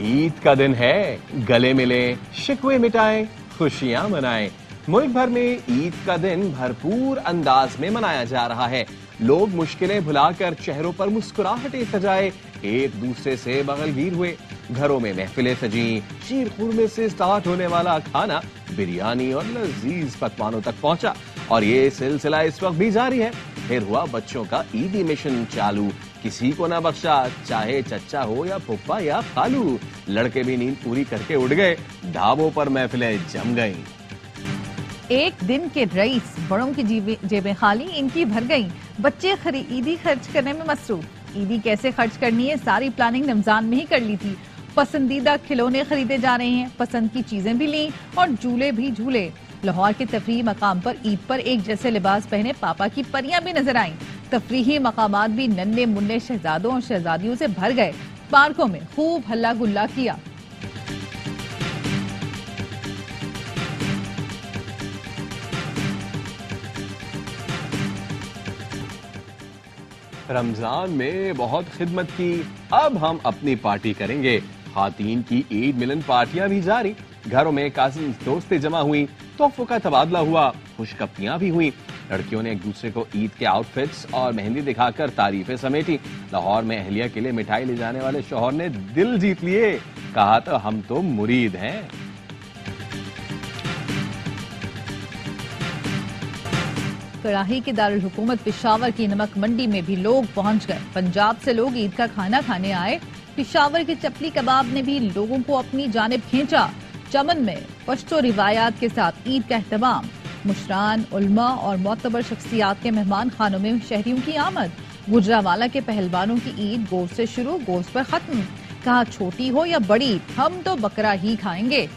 ईद का दिन है, गले मिले, शिकवे मिटाएं, खुशियां मनाएं। मुल्क भर में ईद का दिन भरपूर अंदाज में मनाया जा रहा है। लोग मुश्किलें भुलाकर चेहरों पर मुस्कुराहटें सजाए एक दूसरे से बगलगीर हुए। घरों में महफिलें सजी, शीर खुरमे से स्टार्ट होने वाला खाना बिरयानी और लजीज पकवानों तक पहुंचा और ये सिलसिला इस वक्त भी जारी है। फिर हुआ बच्चों का ईदी मिशन चालू, किसी को ना बख्शा, चाहे चच्चा हो या फुप्पा या खालू। लड़के भी नींद पूरी करके उठ गए, ढाबों पर महफिलें जम गईं। एक दिन के रईस, बड़ों की जेबें खाली, इनकी भर गईं। बच्चे ईदी खर्च करने में मसरूफ। ईदी कैसे खर्च करनी है, सारी प्लानिंग रमजान में ही कर ली थी। पसंदीदा खिलौने खरीदे जा रहे हैं, पसंद की चीजें भी ली और झूले भी झूले। लाहौर के तफरीही मकाम पर ईद पर एक जैसे लिबास पहने पापा की परियां भी नजर आईं। तफरीही मकामात भी नन्हे मुन्ने शहजादों और शहजादियों से भर गए। पार्कों में खूब हल्ला गुल्ला किया। रमजान में बहुत खिदमत की, अब हम अपनी पार्टी करेंगे। खातीन की ईद मिलन पार्टियां भी जारी। घरों में काजिन दोस्तें जमा हुई, तोहफों का तबादला हुआ, खुशखबरियां भी हुई। लड़कियों ने एक दूसरे को ईद के आउटफिट्स और मेहंदी दिखाकर तारीफें समेटी। लाहौर में अहलिया के लिए मिठाई ले जाने वाले शौहर ने दिल जीत लिए, कहा तो हम तो मुरीद हैं। कराही के दारुल हुकूमत पेशावर की नमक मंडी में भी लोग पहुंच गए। पंजाब से लोग ईद का खाना खाने आए। पेशावर के चपली कबाब ने भी लोगों को अपनी जानिब खींचा। चमन में पश्तो रिवायात के साथ ईद का एहतमाम। मुशरान, उल्मा और मोतबर शख्सियात के मेहमान खानों में शहरियों की आमद। गुजरावाला के पहलवानों की ईद गोश्त से शुरू, गोश्त पर खत्म। कहा छोटी हो या बड़ी, हम तो बकरा ही खाएंगे।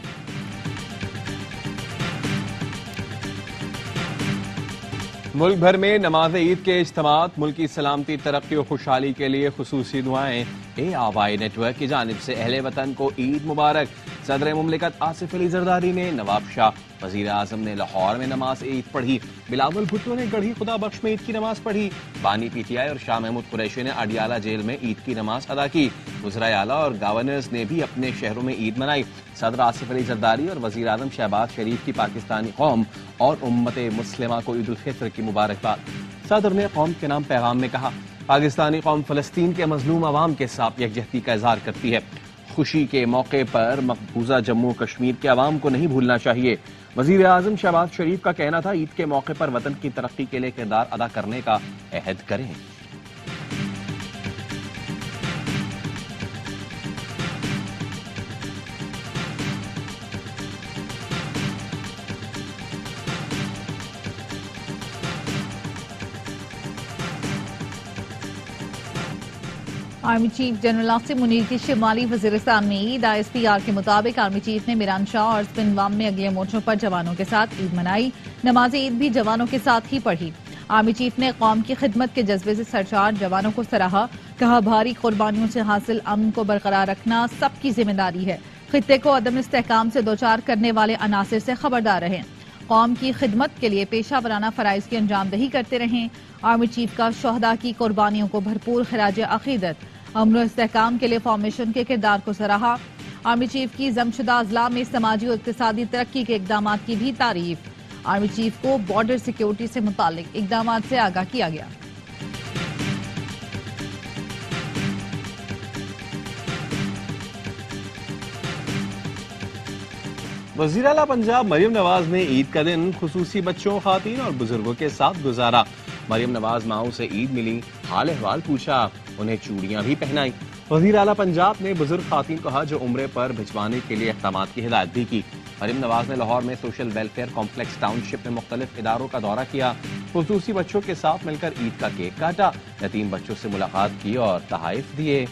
मुल्क भर में नमाज ईद के इज्तिमात, मुल्क की सलामती, तरक्की और खुशहाली के लिए खुसूसी दुआएं। ARY नेटवर्क की जानिब से अहले वतन को ईद मुबारक। सदर मुमलिकत आसिफ अली जरदारी ने, नवाब शाह वजीर आजम ने लाहौर में नमाज ईद पढ़ी। बिलावल भुट्टो ने गढ़ी खुदा बख्श में ईद की नमाज पढ़ी। बानी PTI और शाह महमूद कुरैशी ने अडियाला जेल में ईद की नमाज अदा की। वज़राए आला और गवर्नर्स ने भी अपने शहरों में ईद मनाई। सदर आसिफ अली जरदारी और वजीर आजम शहबाज शरीफ की पाकिस्तानी कौम और उम्मत मुस्लिमा को ईद उल फित्र की मुबारकबाद। सदर ने कौम के नाम पैगाम में कहा, पाकिस्तानी कौम फलस्तीन के मजलूम अवाम के साथ यकजहती का इजहार करती है। खुशी के मौके पर मकबूजा जम्मू कश्मीर के अवाम को नहीं भूलना चाहिए। वजीर आजम शहबाज शरीफ का कहना था, ईद के मौके पर वतन की तरक्की के लिए किरदार अदा करने का अहद करें। Army chief general Asim Munir की शिमाली वजीरिस्तान में ईद। ISPR के मुताबिक आर्मी चीफ ने मीरान शाह और स्पिनवाम में अगले मोर्चों पर जवानों के साथ ईद मनाई। नमाज ईद भी जवानों के साथ ही पढ़ी। आर्मी चीफ ने कौम की खिदमत के जज्बे से सरशार जवानों को सराहा। कहा भारी कुर्बानियों से हासिल अमन को बरकरार रखना सबकी जिम्मेदारी है। खित्ते को अदम इस्तेहकाम से दोचार करने वाले अनासिर से खबरदार रहें। कौम की खिदमत के लिए पेशा वराना फराइज की अंजामदही करते रहें। आर्मी चीफ का शोहदा की कुर्बानियों को भरपूर खराज अकीदत। अमन और इस्तेहकाम के लिए फॉर्मेशन के किरदार को सराहा। आर्मी चीफ की जमशुदा अजला में समाजी और इक्तिसादी तरक्की के इकदाम की भी तारीफ। आर्मी चीफ को बॉर्डर सिक्योरिटी से मुतालिक इकदाम से आगाह किया गया। वज़ीर आला पंजाब मरियम नवाज ने ईद का दिन खुसूसी बच्चों, खातीन और बुजुर्गों के साथ गुजारा। मरियम नवाज माओ से ईद मिली, हाल अहवाल पूछा, उन्हें चूड़ियां भी पहनाई। वज़ीर आला पंजाब ने बुजुर्ग खातीन को हज उम्रे पर भिजवाने के लिए इक़दामात की हिदायत भी की। मरियम नवाज ने लाहौर में सोशल वेलफेयर कॉम्प्लेक्स टाउनशिप में मुख्तलिफ इदारों का दौरा किया। खुसूसी बच्चों के साथ मिलकर ईद का केक काटा, यतीम बच्चों से मुलाकात की और तहाइफ दिए।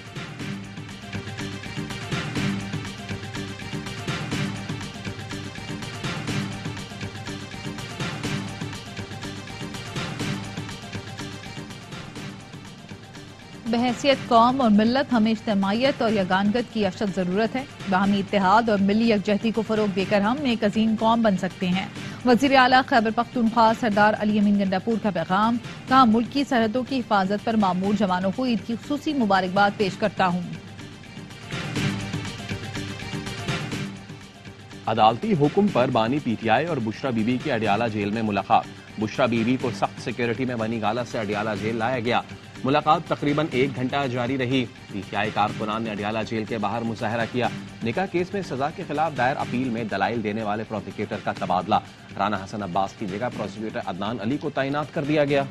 बहैसियत कौम और मिल्लत हमें इज्तिमाइयत और यगानगत की अशद जरूरत है। बाहमी इत्तेहाद और मिली यकजहती को फरोग देकर हम एक अजीम कौम बन सकते हैं। वज़ीर आला खैबर पख्तूनख्वा सरदार अली अमीन गंडापुर का पैगाम। कहा, मुल्क की सरहदों की हिफाजत पर मामूर जवानों को ईद की खुसूसी मुबारकबाद पेश करता हूँ। अदालती हुक्म पर बानी पीटीआई और बुशरा बीबी की अडियाला जेल में मुलाकात। बुशरा बीबी को सख्त सिक्योरिटी में बनी गाला से अडियाला जेल लाया गया। मुलाकात तकरीबन 1 घंटा जारी रही। पीटीआई कारकुनान ने अडियाला जेल के बाहर मुजाहरा किया। निकाह केस में सजा के खिलाफ दायर अपील में दलाइल देने वाले प्रोसिक्यूटर का तबादला। राना हसन अब्बास की जगह प्रोसिक्यूटर अदनान अली को तैनात कर दिया गया।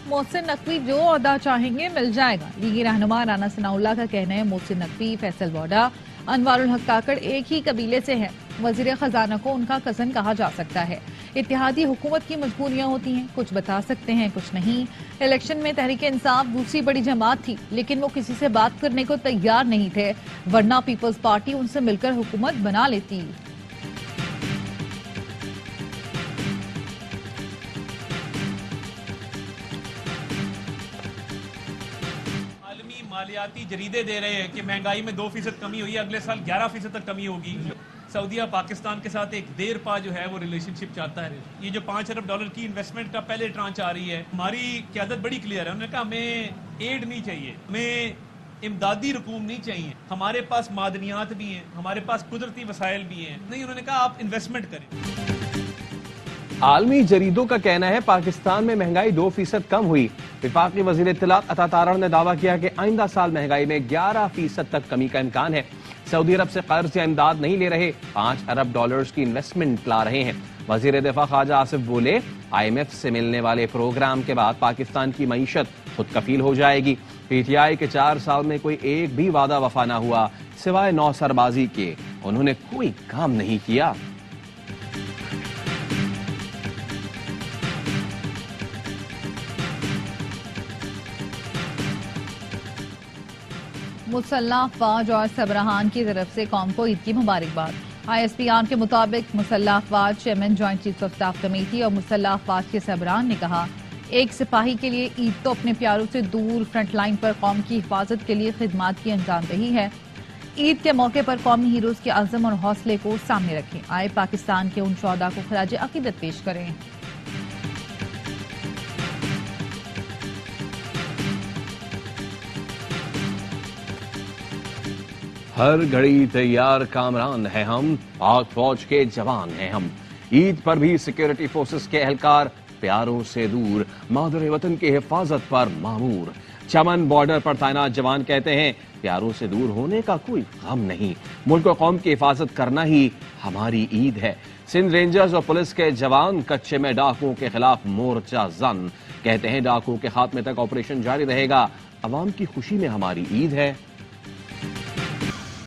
मोहसिन नकवी जो ओहदा चाहेंगे मिल जाएगा। लीगी रहनुमा राना सनाउल्लाह का कहना है मोहसिन नकवी, फैसल वोडा, अनवारुल हक काकड़ एक ही कबीले से हैं। वजीर खजाना को उनका कजन कहा जा सकता है। इत्तेहादी हुकूमत की मजबूरियां होती हैं, कुछ बता सकते हैं कुछ नहीं। इलेक्शन में तहरीक इंसाफ दूसरी बड़ी जमात थी, लेकिन वो किसी से बात करने को तैयार नहीं थे, वरना पीपल्स पार्टी उनसे मिलकर हुकूमत बना लेती। मालियाती जरीदे दे रहे हैं कि महंगाई में 2% कमी हुई है, अगले साल 11% तक कमी होगी। सऊदीया पाकिस्तान के साथ एक देर पा जो है वो रिलेशनशिप चाहता है। ये जो $5 अरब की इन्वेस्टमेंट का पहले ट्रांच आ रही है, हमारी क़यादत बड़ी क्लियर है। उन्होंने कहा हमें एड नहीं चाहिए, हमें इमदादी रकूम नहीं चाहिए, हमारे पास मादनियात भी हैं, हमारे पास कुदरती वसाइल भी हैं। नहीं, उन्होंने कहा आप इन्वेस्टमेंट करें। आलमी जरीदों का कहना है पाकिस्तान में महंगाई 2% कम हुई। विफाकी वजीर इत्तलात अता तारड़ ने दावा किया कि आइंदा साल महंगाई में 11% तक कमी का इम्कान है। सऊदी अरब से कर्ज या इमदाद नहीं ले रहे, $5 अरब की इन्वेस्टमेंट ला रहे हैं। वजीर दिफा ख्वाजा आसिफ बोले, IMF से मिलने वाले प्रोग्राम के बाद पाकिस्तान की मईशत खुद कफील हो जाएगी। पीटीआई के 4 साल में कोई एक भी वादा वफा ना हुआ, सिवाय नौसरबाजी के उन्होंने कोई काम नहीं किया। मुसल्लह अफवाज और सबरहान की तरफ से कौम को ईद की मुबारकबाद। ISPR के मुताबिक मुसल्लह अफवाज chairman joint chief of staff committee और मुसल्लह अफवाज के सबरहान ने कहा, एक सिपाही के लिए ईद तो अपने प्यारों से दूर फ्रंट लाइन पर कौम की हिफाजत के लिए खिदमात की अंजामदही है। ईद के मौके पर कौमी हीरोज के अज़म और हौसले को सामने रखें। आए पाकिस्तान के उन शौहदा को खराज अकीदत पेश करें। हर घड़ी तैयार कामरान है हम, पाक फौज के जवान हैं हम। ईद पर भी सिक्योरिटी फोर्सेस के एहलकार प्यारों से दूर, मादर वतन की हिफाजत पर मामूर। चमन बॉर्डर पर तैनात जवान कहते हैं, प्यारों से दूर होने का कोई गम नहीं, मुल्क और कौम की हिफाजत करना ही हमारी ईद है। सिंध रेंजर्स और पुलिस के जवान कच्चे में डाकुओं के खिलाफ मोर्चा जन, कहते हैं डाकुओं के खात्मे तक ऑपरेशन जारी रहेगा। अवाम की खुशी में हमारी ईद है।